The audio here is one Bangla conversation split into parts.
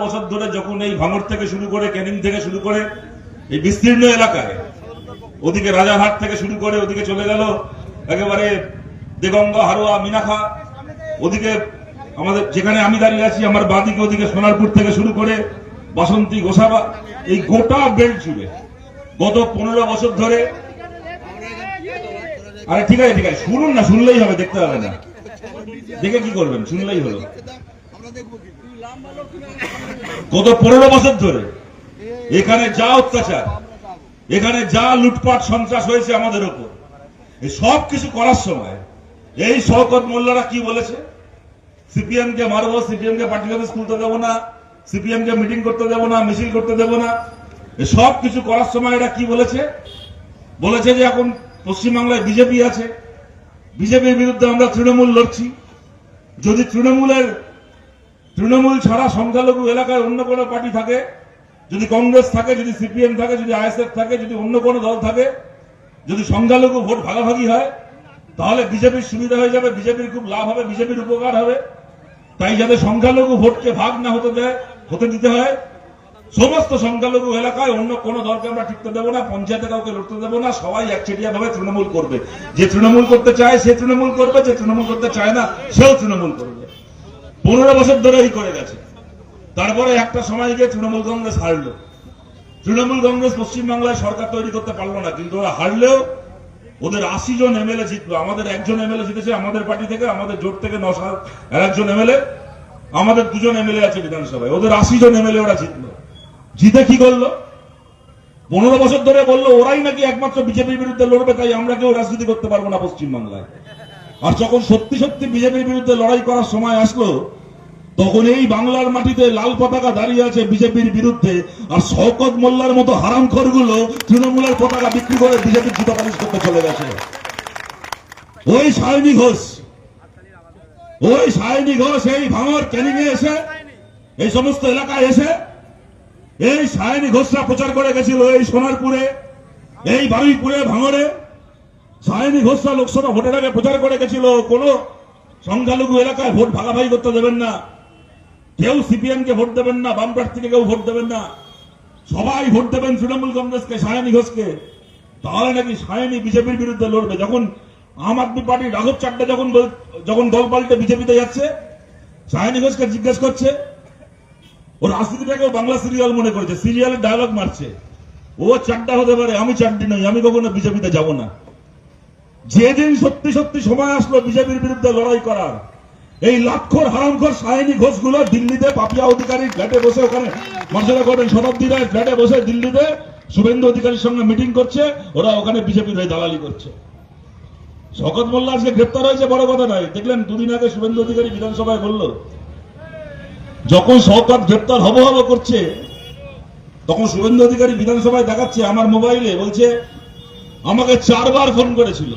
বছর ধরে যখন এই ভাঙড় থেকে শুরু করে ক্যানিং থেকে শুরু করে এই বিস্তীর্ণ এলাকায় ওদিকে রাজারহাট থেকে শুরু করে ওদিকে চলে গেল একেবারে দেগঙ্গা হারোয়া মিনাখা, ওদিকে আমাদের যেখানে আমি দাঁড়িয়ে আছি আমার বাঁদিকে ওদিকে সোনারপুর থেকে শুরু করে বাসন্তী গোসাবা, এই গোটা বেল্ট জুড়ে গত 15 বছর ধরে। আরে ঠিক আছে শুনুন না, শুনলেই হবে, দেখতে হবে না, দেখে কি করবেন, শুনলেই হলো। গত 15 বছর ধরে এখানে যা অত্যাচার, এখানে যা লুটপাট সন্ত্রাস হয়েছে আমাদের উপর, এই সব কিছু করার সময় এই শওকত মোল্লারা কি বলেছে? সিপিএম কে মারবো, সিপিএম কে পার্টি অফিস খুলতে দেবো না, সিপিএম কে মিটিং করতে দেবো না, মিছিল করতে দেবো না, এই সব কিছু করার সময় এরা কি বলেছে? বলেছে যে এখন পশ্চিমবাংলায় বিজেপি আছে, বিজেপির বিরুদ্ধে আমরা তৃণমূল লড়ছি। যদি তৃণমূল ছাড়া সংখ্যালঘু এলাকায় অন্য কোনো পার্টি থাকে, যদি কংগ্রেস থাকে, যদি সিপিএম থাকে, যদি আইএসএফ থাকে, যদি অন্য কোনো দল থাকে, যদি সংখ্যালঘু ভোট ভাগাভাগি হয়, তাহলে বিজেপির সুবিধা হয়ে যাবে, বিজেপির খুব লাভ হবে, বিজেপির উপকার হবে। তাই যাতে সংখ্যালঘু ভোটকে ভাগ না হতে দিতে হয়, সমস্ত সংখ্যালঘু এলাকায় অন্য কোনো দলকে আমরা টিকতে দেবো না, পঞ্চায়েতে কাউকে লড়তে দেবো না, সবাই একচেটিয়া ভাবে তৃণমূল করবে। যে তৃণমূল করতে চায় সে তৃণমূল করবে, যে তৃণমূল করতে চায় না সেও তৃণমূল করবে। 15 বছর ধরে এই করে গেছে। তারপরে একটা সময় গিয়ে তৃণমূল কংগ্রেস হারলো। তৃণমূল কংগ্রেস পশ্চিমবাংলায় সরকার তৈরি করতে পারলো না, কিন্তু ওরা হারলেও ওদের 80 জন এমএলএ জিতলো। আমাদের একজন এমএলএ জিতেছে আমাদের পার্টি থেকে, আমাদের জোট থেকে 9 সাল একজন এমএলএ, আমাদের 2 জন এমএলএ আছে বিধানসভায়, ওদের 80 জন এমএলএ ওরা জিতলো। জিতে কি করলো? 15 বছর ধরে বললো ওরাই নাকি একমাত্র বিজেপির বিরুদ্ধে লড়বে, তাই আমরা কেউ রাজনীতি করতে পারবো না পশ্চিমবাংলায়। আর যখন সত্যি সত্যি বিজেপির বিরুদ্ধে লড়াই করার সময় আসলো, তখন এই বাংলার মাটিতে লাল পতাকা দাঁড়িয়ে আছে বিজেপির বিরুদ্ধে, আর শওকত মোল্লার মতো হারামখোরগুলো তৃণমূলের পতাকা বিক্রি করে বিজেপির জুতো পালিশ করতে চলে গেছে। ওই সায়নী ঘোষ এই ভাঙড় ক্যানিং এ এসে, এই সমস্ত এলাকায় এসে এই সায়নী ঘোষরা প্রচার করে গেছিল। এই সোনারপুরে, এই বারুইপুরে, ভাঙড়ে সায়নী ঘোষরা লোকসভা ভোটের আগে প্রচার করে গেছিল কোন সংখ্যালঘু এলাকায় ভোট ভাগাভাগি করতে দেবেন না, কেউ সিপিএম কে ভোট দেবেন না, বাম প্রার্থীকে কেউ ভোট দেবেন না, সবাই ভোট দেবেন তৃণমূল কংগ্রেসকে, সায়নী ঘোষকে। তাহলে নাকি সায়নী বিজেপির বিরুদ্ধে লড়বে। যখন আম আদমি পার্টি রাঘব চাড্ডা যখন দল পাল্টে বিজেপিতে যাচ্ছে, সায়নী ঘোষকে জিজ্ঞেস করছে, ও রাজনীতিটাকেও বাংলা সিরিয়াল মনে করেছে, সিরিয়ালের ডায়লগ মারছে। ও চাড্ডা হতে পারে, আমি চাড্ডি নই, আমি কখনো বিজেপিতে যাব না। যেদিন সত্যি সত্যি সময় আসলো বিজেপির বিরুদ্ধে লড়াই করার, এই লাক্ষর হারামখোর সায়নী ঘোষগুলো দিল্লিতে পাপিয়া অধিকারীর ফ্ল্যাটে বসে, ওখানে মর্যাদা করবেন শতাব্দী রায়ের ফ্ল্যাটে বসে দিল্লিতে শুভেন্দু অধিকারীর সঙ্গে মিটিং করছে, ওরা ওখানে বিজেপির হয়ে দালালি করছে। শওকত মোল্লা আজকে গ্রেপ্তার হয়েছে বড় কথা নয়, দেখলেন 2 দিন আগে শুভেন্দু অধিকারী বিধানসভায় বলল, যখন শওকত গ্রেপ্তার হব করছে, তখন শুভেন্দু অধিকারী বিধানসভায় দেখাচ্ছে আমার মোবাইলে, বলছে আমাকে 4 বার ফোন করেছিল,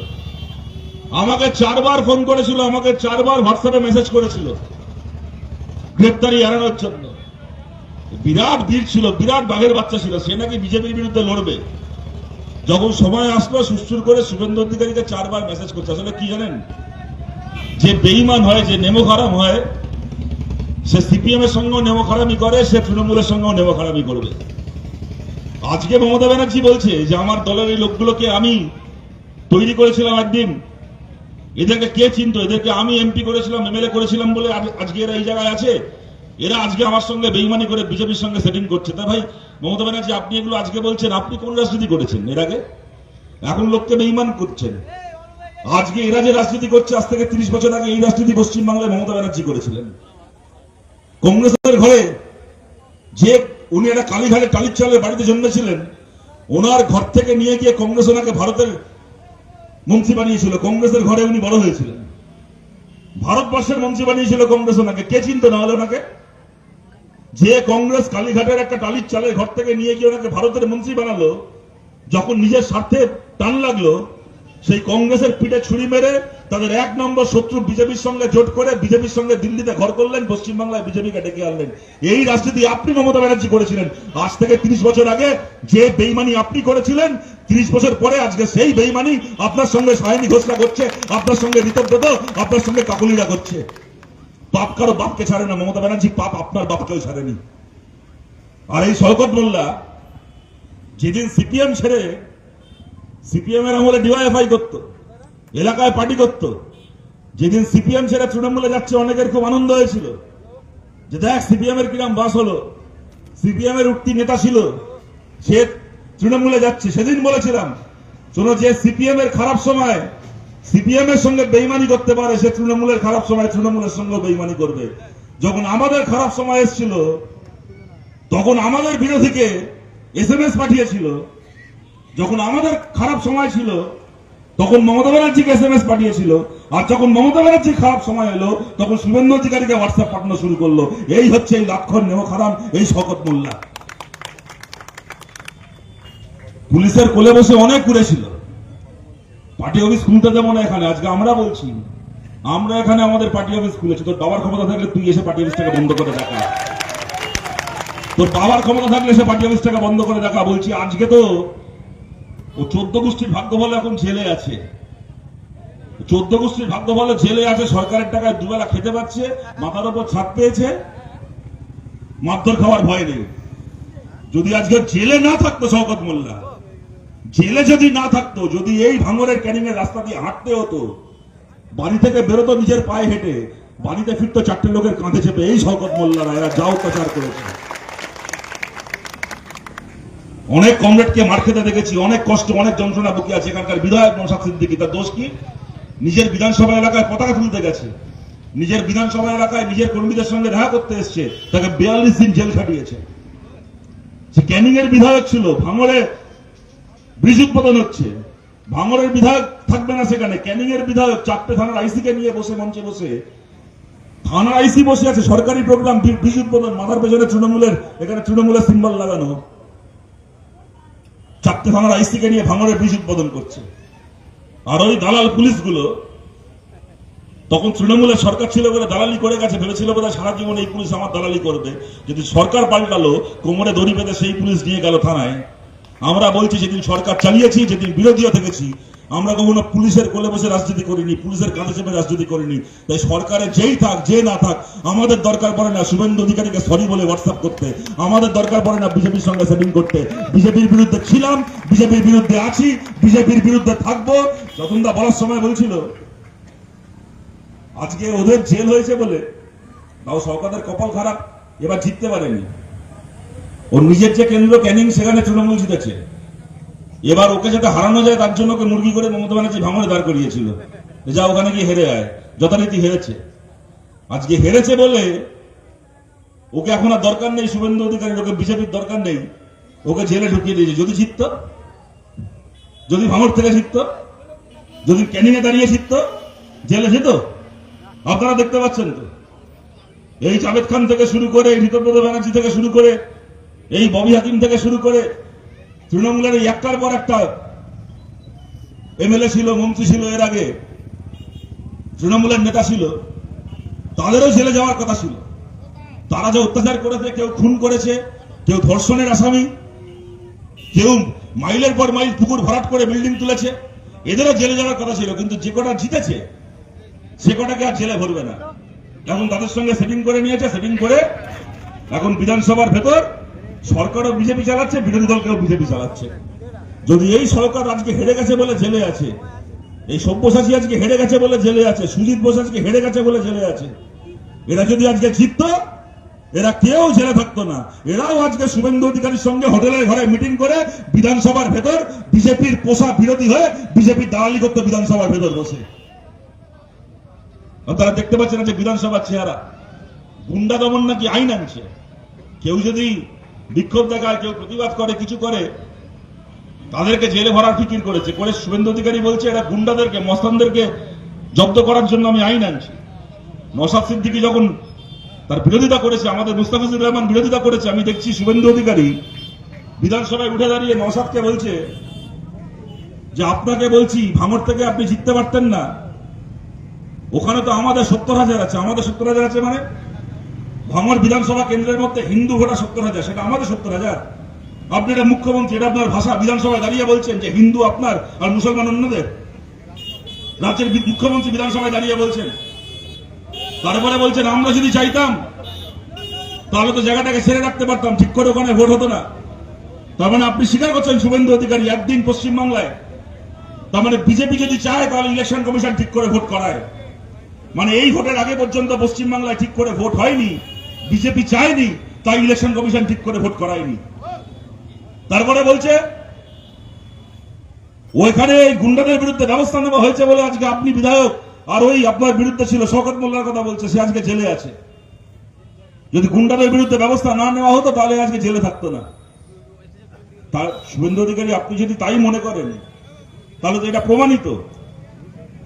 আমাকে 4 বার হোয়াটসঅ্যাপে মেসেজ করেছিল গ্রেপ্তারি এড়ানোর জন্য। বিরাট বীর ছিল, বিরাট বাঘের বাচ্চা ছিল, সে নাকি বিজেপির বিরুদ্ধে লড়বে। যখন সময় আসলো সুস্থুর করে শুভেন্দু অধিকারীকে 4 বার মেসেজ করছে। আসলে কি জানেন, যে বেঈমান হয়, যে নেমোখারাম হয়, সে সিপিএম এর সঙ্গেও নেমোখারামি করে, সে তৃণমূলের সঙ্গেও নেমোখারামি করবে। আজকে মমতা ব্যানার্জি বলছে যে আমার দলের এই লোকগুলোকে আমি তৈরি করেছিলাম একদিন, এদেরকে কে চিনত, এদেরকে আমি এমপি করেছিলাম, এমএলএ করেছিলাম বলে আজকে এরা এই জায়গায় আছে। এরা আজকে আমার সঙ্গে বেইমানি করে বিজেপির সঙ্গে সেটিং করছে। তা ভাই মমতা ব্যানার্জি, আপনি এগুলো আজকে বলছেন, আপনি কোন রাজনীতি করেছেন এর আগে? এখন লোককে বেইমান করছেন। আজকে এরা যে রাজনীতি করছে, আজ থেকে 30 বছর আগে এই রাজনীতি পশ্চিমবাংলায় মমতা ব্যানার্জি করেছিলেন। কংগ্রেসের ঘরে যে উনি একটা কালীঘাটে টালির চালের বাড়িতে জন্মেছিলেন, ওনার ঘর থেকে নিয়ে গিয়ে কংগ্রেস ওনাকে ভারতের মন্ত্রী বানিয়েছিল। কংগ্রেসের ঘরে উনি বড় হয়েছিলেন, ভারতবর্ষের মন্ত্রী বানিয়েছিল কংগ্রেস ওনাকে। কে চিনত না হলে ওনাকে? যে কংগ্রেস কালীঘাটের একটা টালির চালের ঘর থেকে নিয়ে গিয়ে ওনাকে ভারতের মন্ত্রী বানালো, যখন নিজের স্বার্থে টান লাগলো, সেই কংগ্রেসের পিঠে ছুরি মেরে তাদের 1 নম্বর শত্রু বিজেপির সঙ্গে জোট করে বিজেপির সঙ্গে দিল্লিতে ঘর করলেন, পশ্চিমবাংলায় বিজেপিকে ডেকে আনলেন। এই রাজনীতি আপনি মমতা ব্যানার্জি করেছিলেন। আজ থেকে 30 বছর আগে যে বেইমানি আপনি করেছিলেন, 30 বছর পরে আজকে সেই বেইমানি আপনার সঙ্গে সায়নী ঘোষরা করছে, আপনার সঙ্গে ঋতব্রত, আপনার সঙ্গে কাকলিরা করছে। পাপ কারো বাপকে ছাড়ে না মমতা ব্যানার্জি, পাপ আপনার বাপকেও ছাড়েনি। আর এই শওকত মোল্লা যেদিন সিপিএম ছেড়ে সিপিএম এর আমলে ডিওয়াইএফআই করত, এলাকায় পার্টি করত, যেদিন সিপিএম ছেড়ে তৃণমূলে যাচ্ছে অনেকের খুব আনন্দ হয়েছিল যে দেখ সিপিএম এর কিরাম বাস হলো, সিপিএম এর উঠতি নেতা ছিল সে তৃণমূলে যাচ্ছে। সেদিন বলেছিলাম শোনো, যে সিপিএম এর খারাপ সময় সিপিএম এর সঙ্গে বেইমানি করতে পারে সে তৃণমূলের খারাপ সময় তৃণমূলের সঙ্গে বেইমানি করবে। যখন আমাদের খারাপ সময় এসেছিল তখন আমাদের বিরোধীকে এসএমএস পাঠিয়েছিল, যখন আমাদের খারাপ সময় ছিল তখন মমতা ব্যানার্জিকে এসএমএস পাঠিয়েছিল, আর যখন মমতা ব্যানার্জির খারাপ সময় এলো তখন শুভেন্দু অধিকারীকে হোয়াটসঅ্যাপ পাঠানো শুরু করলো। এই হচ্ছে এই লাক্ষর নেমখারাম, এই শওকত মোল্লা। পুলিশের কোলে বসে অনেক ঘুরেছিল, পার্টি অফিস খুলতে দেবো না এখানে। আজকে আমরা বলছি আমরা এখানে আমাদের পার্টি অফিস খুলেছি, তোর বাবার ক্ষমতা থাকলে তুই এসে পার্টি অফিসটাকে বন্ধ করে দেখা, তোর বাবার ক্ষমতা থাকলে এসে পার্টি অফিসটাকে বন্ধ করে দেখা। বলছি আজকে তো ও 14 গোষ্ঠীর ভাগ্য বলে এখন জেলে আছে, 14 গোষ্ঠীর ভাগ্য বলে জেলে আছে, সরকারের টাকায় দুবেলা খেতে পাচ্ছে, মাথার উপর ছাদ পেয়েছে, মারধর খাওয়ার ভয় নেই। যদি আজকে জেলে না থাকতো শওকত মোল্লা, জেলে যদি না থাকতো, যদি এই ভাঙড়ের ক্যানিং এর রাস্তা দিয়ে হাঁটতে হতো, বাড়ি থেকে বেরোতো নিজের পায়ে হেঁটে, বাড়িতে ফিরতো 4টে লোকের কাঁধে চেপে, এই শওকত মোল্লারা এরা যা অত্যাচার করেছে। অনেক কমরেডকে মার খেতে দেখেছি, অনেক কষ্ট অনেক যন্ত্রণা বুকে আছে। এখানকার বিধায়ক নওশাদ সিদ্দিকী, তার দোষ কি? নিজের বিধানসভা এলাকায় পতাকা তুলতে গেছে, নিজের বিধানসভা এলাকায় নিজের কর্মীদের সঙ্গে দেখা করতে এসছে, তাকে 42 দিন জেল খাটিয়েছে। সে ক্যানিং এর বিধায়ক ছিল, ভাঙড়ে ব্রিজ উদ্বোধন হচ্ছে, ভাঙড়ের বিধায়ক থাকবে না সেখানে, ক্যানিং এর বিধায়ক 4টে থানার আইসি কে নিয়ে বসে মঞ্চে বসে, থানার আইসি বসে আছে, সরকারি প্রোগ্রাম ব্রিজ উদ্বোধন, মাথার পেছনে তৃণমূলের, এখানে তৃণমূলের সিম্বল লাগানো, 4টে থানার আইসি কে নিয়ে ভাঙড়ের ব্রিজ উদ্বোধন করছে। আর ওই দালাল পুলিশগুলো তখন তৃণমূলের সরকার ছিল বলে দালালি করে গেছে, ভেবেছিল বোধহয় সারা জীবন এই পুলিশ আমার দালালি করবে। যদি সরকার পাল্টালো, কোমরে দড়ি বেঁধে সেই পুলিশ নিয়ে গেল থানায়। আমরা বলছি যেদিন সরকার চালিয়েছি, যেদিন বিরোধীও থেকেছি, আমরা কখনো পুলিশের কোলে বসে রাজনীতি করিনি, পুলিশের কাঁধে চেপে রাজনীতি করিনি। তাই সরকারে যেই থাক যে না থাক, আমাদের দরকার পড়ে না শুভেন্দু অধিকারীকে সরি বলে হোয়াটসঅ্যাপ করতে, আমাদের দরকার পড়ে না বিজেপির সঙ্গে সেটিং করতে। বিজেপির বিরুদ্ধে ছিলাম, বিজেপির বিরুদ্ধে আছি, বিজেপির বিরুদ্ধে থাকবো। যতনদা বলার সময় বলছিল আজকে ওদের জেল হয়েছে বলে, তাও শওকতের কপাল খারাপ, এবার জিততে পারেনি। ওর নিজের যে কেন্দ্র ক্যানিং, সেখানে তৃণমূল জিতেছে। এবার ওকে যাতে হারানো যায় তার জন্য ওকে মুরগি করে মমতা ব্যানার্জি ভাঙড়ে দাঁড় করিয়েছিল, যা ওখানে গিয়ে হেরে আয়। যথারীতি হেরেছে, আজকে হেরেছে বলে ওকে এখন আর দরকার নেই শুভেন্দু অধিকারীর, ওকে বিজেপির দরকার নেই, ওকে জেলে ঢুকিয়ে দিয়েছে। যদি জিতত, যদি ভাঙড় থেকে জিতত, যদি ক্যানিং এ দাঁড়িয়ে জিতত, জেলে যেত। আপনারা দেখতে পাচ্ছেন তো, এই জাভেদ খান থেকে শুরু করে, ঋতব্রত ব্যানার্জি থেকে শুরু করে, এই ববি হাকিম থেকে শুরু করে, তৃণমূলের একটার পর একটা এমএলএ ছিল, মন্ত্রী ছিল, এর আগে তৃণমূলের নেতা ছিল, তাদেরও জেলে যাওয়ার কথা ছিল। তারা যে অত্যাচার করেছে, কেউ খুন করেছে, কেউ ধর্ষণের আসামি, কেউ মাইলের পর মাইল পুকুর ভরাট করে বিল্ডিং তুলেছে, এদেরও জেলে যাওয়ার কথা ছিল। কিন্তু যে কটা জিতেছে সে কটাকে আর জেলে ভরবে না। এখন তাদের সঙ্গে সেটিং করে নিয়েছে, সেটিং করে এখন বিধানসভার ভেতর সরকারও বিজেপি চালাচ্ছে, বিরোধী দলকেও বিজেপি চালাচ্ছে। যদি এই সরকার আজকে হেরে গেছে বলে জেলে আছে, এই সব্যসাচী আজকে হেরে গেছে বলে জেলে আছে, সুজিত বোস আজকে হেরে গেছে বলে জেলে আছে, এরা যদি আজকে জিতত, এরা কেউ জেলে থাকতো না। এরাও আজকে শুভেন্দু অধিকারীর সঙ্গে হোটেলের ঘরে মিটিং করে বিধানসভার ভেতর বিজেপির পোষা বিরোধী হয়ে বিজেপির দালালি করতো বিধানসভার ভেতর বসে। তারা দেখতে পাচ্ছেন যে বিধানসভার চেহারা, গুন্ডা দমন নাকি আইন আনছে। কেউ যদি বিক্ষোভ দেখায়, কেউ প্রতিবাদ করে, কিছু করে, তাদেরকে জেলে ভরার ফিকির করেছে। করে শুভেন্দু অধিকারী বলছে এরা গুন্ডাদেরকে, মস্তানদেরকে জব্দ করার জন্য আমি আইন আনছি। নওশাদ সিদ্দিকী যখন তার বিরোধিতা করেছে, আমাদের মুস্তাফিজুর রহমান বিরোধিতা করেছে, আমি দেখছি শুভেন্দু অধিকারী বিধানসভায় উঠে দাঁড়িয়ে নওশাদকে বলছে যে আপনাকে বলছি ভাঙড় থেকে আপনি জিততে পারতেন না, ওখানে তো আমাদের 70,000 আছে। আমাদের 70,000 আছে মানে ভাঙড় বিধানসভা কেন্দ্রের মধ্যে হিন্দু ভোটার 70,000, সেটা আমাদের 70,000। আপনি এটা মুখ্যমন্ত্রী, এটা আপনার ভাষা, বিধানসভায় দাঁড়িয়ে বলছেন যে হিন্দু আপনার আর মুসলমান অন্যদের। রাজ্যের মুখ্যমন্ত্রী বিধানসভায় দাঁড়িয়ে বলছেন, তারপরে বলছেন আমরা যদি চাইতাম তাহলে তো জায়গাটাকে ছেড়ে রাখতে পারতাম, ঠিক করে ওখানে ভোট হতো না। তার মানে আপনি স্বীকার করছেন শুভেন্দু অধিকারী একদিন পশ্চিমবাংলায়, তার মানে বিজেপি যদি চায় তাহলে ইলেকশন কমিশন ঠিক করে ভোট করায়। মানে এই ভোটের আগে পর্যন্ত পশ্চিমবাংলায় ঠিক করে ভোট হয়নি, বিজেপি চায়নি, তাই ইলেকশন কমিশন ঠিক করে ভোট করায়নি। তারপরে বলছে ওইখানে এই গুন্ডাদের বিরুদ্ধে ব্যবস্থা নেওয়া হয়েছে বলে আজকে আপনি বিধায়ক, আর ওই আপনার বিরুদ্ধে ছিল শওকত মোল্লার কথা বলছে, সে আজকে জেলে আছে। যদি গুন্ডাদের বিরুদ্ধে ব্যবস্থা না নেওয়া হতো তাহলে আজকে জেলে থাকতো না। তার শুভেন্দু অধিকারী আপনি যদি তাই মনে করেন তাহলে তো এটা প্রমাণিত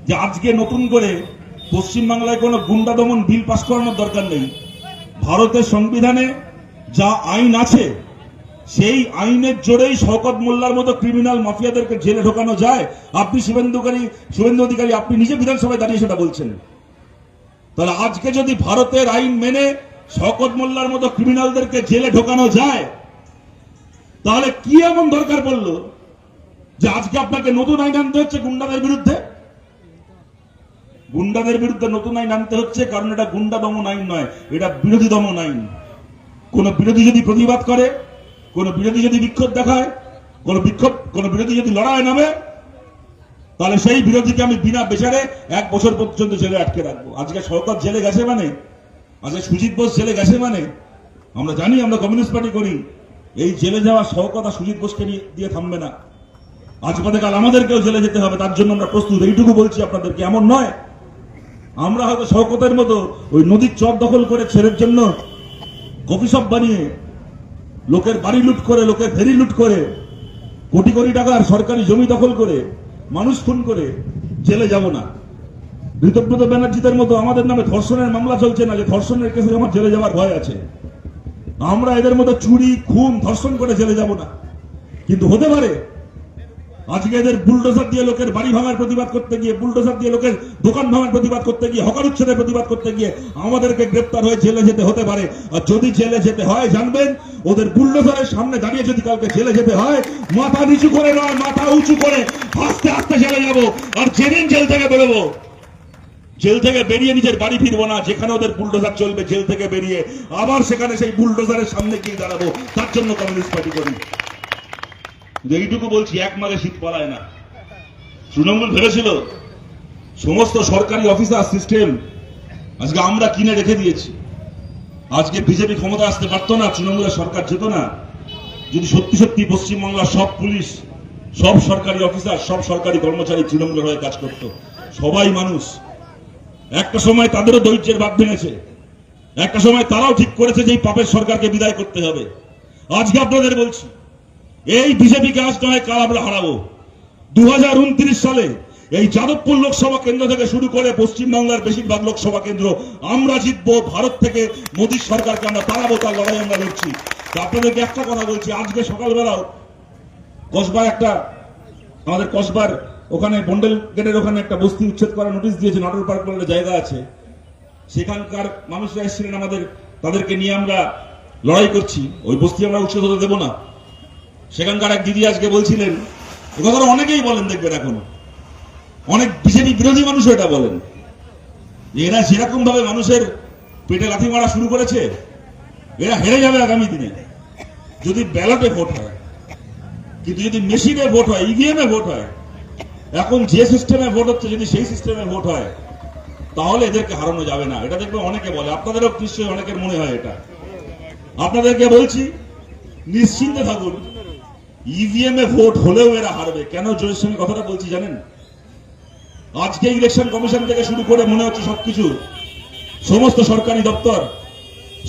যে আজকে নতুন করে পশ্চিমবাংলায় কোনো গুন্ডা দমন বিল পাস করানোর দরকার নেই। ভারতের সংবিধানে যা আইন আছে সেই আইনের জোরেই শওকত মোল্লার মতো ক্রিমিনাল মাফিয়াদেরকে জেলে ঢোকানো যায়। আপনি শুভেন্দু অধিকারী আপনি নিজে বিধানসভায় দাঁড়িয়ে সেটা বলছেন। তাহলে আজকে যদি ভারতের আইন মেনে শওকত মোল্লার মতো ক্রিমিনালদেরকে জেলে ঢোকানো যায়, তাহলে কি এমন দরকার পড়লো যে আজকে আপনাকে নতুন আইন আনতে হচ্ছে গুন্ডাদের বিরুদ্ধে? গুন্ডাদের বিরুদ্ধে নতুন আইন আনতে হচ্ছে কারণ এটা গুন্ডা দমন আইন নয়, এটা বিরোধী দমন আইন। কোন বিরোধী যদি প্রতিবাদ করে, কোন বিরোধী যদি বিক্ষোভ দেখায়, কোন বিরোধী যদি লড়াই নামে, তাহলে সেই বিরোধীকে আমি বিনা বিচারে 1 বছর পর্যন্ত জেলে আটকে রাখবো। আজকে শওকত জেলে গেছে মানে, আজকে সুজিত বোস জেলে গেছে মানে, আমরা জানি, আমরা কমিউনিস্ট পার্টি করি, এই জেলে যাওয়া শওকত আর সুজিত বোসকে দিয়ে থামবে না। আজ বাদে কাল আমাদেরকেও জেলে যেতে হবে, তার জন্য আমরা প্রস্তুত। এইটুকু বলছি আপনাদেরকে, এমন নয় আমরা হয়তো শওকতের মতো ওই নদীর চর দখল করে ছেড়ের জন্য কফি শপ বানিয়ে লোকের বাড়ি লুট করে, লোকের ফেরি লুট করে, কোটি কোটি টাকার সরকারি জমি দখল করে, মানুষ খুন করে জেলে যাব না। ঋতব্রত ব্যানার্জিদের মতো আমাদের নামে ধর্ষণের মামলা চলছে না যে ধর্ষণের কেসে আমার জেলে যাওয়ার ভয় আছে। আমরা এদের মতো চুরি, খুন, ধর্ষণ করে জেলে যাব না। কিন্তু হতে পারে আজকে এদের বুলডোজার দিয়ে লোকের বাড়ি ভাঙার প্রতিবাদ করতে গিয়ে, বুলডোজার দিয়ে লোকের দোকান ভাঙার প্রতিবাদ করতে গিয়ে, হকার উচ্ছেদের প্রতিবাদ করতে গিয়ে আমাদেরকে গ্রেপ্তার হয়ে জেলে যেতে হতে পারে। আর যদি জেলে যেতে হয়, জানবেন ওদের বুলডোজারের সামনে দাঁড়িয়ে যদি কালকে জেলে যেতে হয়, মাথা নিচু করে নয়, মাথা উঁচু করে আস্তে আস্তে জেলে যাব। আর যেদিন জেল থেকে বেরোবো, জেল থেকে বেরিয়ে নিজের বাড়ি ফিরবো না, যেখানে ওদের বুলডোজার চলবে, জেল থেকে বেরিয়ে আবার সেখানে সেই বুলডোজারের সামনে গিয়ে দাঁড়াবো। তার জন্য কমিউনিস্ট পার্টি করি। এইটুকু বলছি, 1 মাঘে শীত পালায় না। তৃণমূল ভেবেছিল সমস্ত সরকারি অফিসার সিস্টেম আজকে আমরা কিনে রেখে দিয়েছি। আজকে বিজেপি ক্ষমতা আসতে পারতো না, তৃণমূলের সরকার যেত না, যদি সত্যি সত্যি পশ্চিমবাংলার সব পুলিশ, সব সরকারি অফিসার, সব সরকারি কর্মচারী তৃণমূলের হয়ে কাজ করত। সবাই মানুষ। একটা সময় তাদেরও ধৈর্যের বাঁধ ভেঙেছে, একটা সময় তারাও ঠিক করেছে যে এই পাপের সরকারকে বিদায় করতে হবে। আজকে আপনাদের বলছি, এই বিজেপিকে আজ নয় কাল আমরা হারাবো। 2029 সালে এই যাদবপুর লোকসভা কেন্দ্র থেকে শুরু করে পশ্চিমবাংলার বেশিরভাগ লোকসভা কেন্দ্র আমরা জিতবো। ভারত থেকে মোদী সরকারকে আমরা তাড়াবো, তার লড়াই আমরা লড়ছি। আপনাদেরকে একটা কথা বলছি, আজকে সকালবেলাও কসবার আমাদের কসবার ওখানে বন্ডেল গেটের ওখানে একটা বস্তি উচ্ছেদ করার নোটিশ দিয়েছে, নটর পার্ক বলে জায়গা আছে, সেখানকার মানুষরা এসেছিলেন আমাদের, তাদেরকে নিয়ে আমরা লড়াই করছি। ওই বস্তি আমরা উচ্ছেদ হতে দেবো না। সেখানকার এক দিদি আজকে বলছিলেন, এ কথাটা অনেকেই বলেন, দেখবেন এখন অনেক বিজেপি বিরোধী মানুষ এটা বলেন, এরা যেরকম ভাবে মানুষের পেটে লাথি মারা শুরু করেছে, এরা হেরে যাবে আগামী দিনে যদি ব্যালটে ভোট হয়। কিন্তু যদি মেশিনে ভোট হয়, ইভিএমে ভোট হয়, এখন যে সিস্টেমে ভোট হচ্ছে, যদি সেই সিস্টেমে ভোট হয়, তাহলে এদেরকে হারানো যাবে না। এটা দেখবে অনেকে বলে, আপনাদেরও নিশ্চয়ই অনেকের মনে হয় এটা। আপনাদেরকে বলছি, নিশ্চিন্তে থাকুন, ইভিএম এ ভোট হলেও এরা হারবে। কেন জোরের সঙ্গে কথাটা বলছি জানেন? আজকে ইলেকশন কমিশন থেকে শুরু করে মনে হচ্ছে সবকিছু, সমস্ত সরকারি দপ্তর,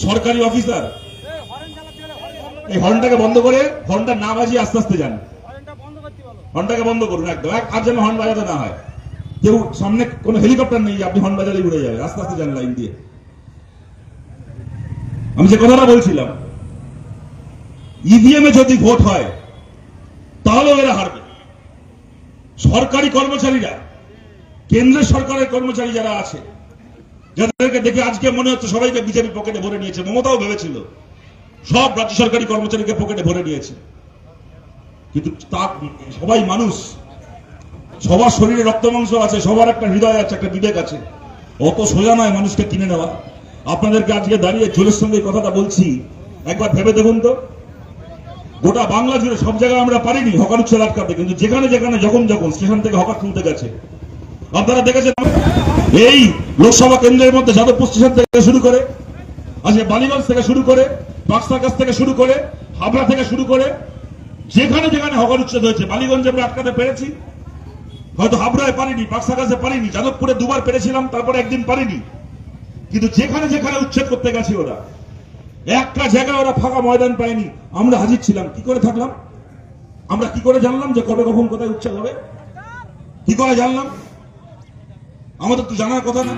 সরকারি অফিসার, এই হর্নটাকে বন্ধ করে, হর্নটা না বাজিয়ে আস্তে আস্তে যান, হর্নটাকে বন্ধ করুন একদম। আর যেন হর্ন বাজাতে না হয়। কেউ সামনে কোনো হেলিকপ্টার নেই যে আপনি হর্ন বাজালে উড়ে যাবে, আস্তে আস্তে যান লাইন দিয়ে। আমি যে কথাটা বলছিলাম, ইভিএম এ যদি ভোট হয় তাহলেও এরা হারবে। সরকারি কর্মচারীরা, কেন্দ্রের সরকারের কর্মচারী যারা আছে, যাদেরকে দেখে আজকে মনে হচ্ছে সবাইকে বিজেপি পকেটে ভরে নিয়েছে, মমতাও ভেবেছিল সব রাজ্য সরকারি কর্মচারীকে পকেটে ভরে নিয়েছে, কিন্তু তা সবাই মানুষ, সবার শরীরে রক্ত মাংস আছে, সবার একটা হৃদয় আছে, একটা বিবেক আছে। অত সোজা নয় মানুষকে কিনে নেওয়া। আপনাদেরকে আজকে দাঁড়িয়ে জোরের সঙ্গে এই কথাটা বলছি, একবার ভেবে দেখুন তো, গোটা বাংলা জুড়ে সব জায়গায় আমরা পারিনি হকার উচ্ছেদ আটকাতে, কিন্তু যেখানে যেখানে যখন যখন স্টেশন থেকে হকার তুলতে গেছে, আপনারা দেখেছেন এই লোকসভা কেন্দ্রের মধ্যে যাদবপুর স্টেশন থেকে শুরু করে, আজকে বালিগঞ্জ থেকে শুরু করে, বাক্সাকাশ থেকে শুরু করে, হাবড়া থেকে শুরু করে, যেখানে যেখানে হকার উচ্ছেদ হয়েছে, বালিগঞ্জে আমরা আটকাতে পেরেছি, হয়তো হাবড়ায় পারিনি, বাক্সাকাশে পারিনি, যাদবপুরে দুবার পেরেছিলাম, তারপরে একদিন পারিনি, কিন্তু যেখানে যেখানে উচ্ছেদ করতে গেছে ওরা, একটা জায়গায় ওরা ফাঁকা ময়দান পায়নি, আমরা হাজির ছিলাম। কি করে থাকলাম আমরা? কি করে জানলাম যে কবে কখন কোথায় উচ্ছেদ হবে? কি করে জানলাম? আমাদের তো জানার কথা না।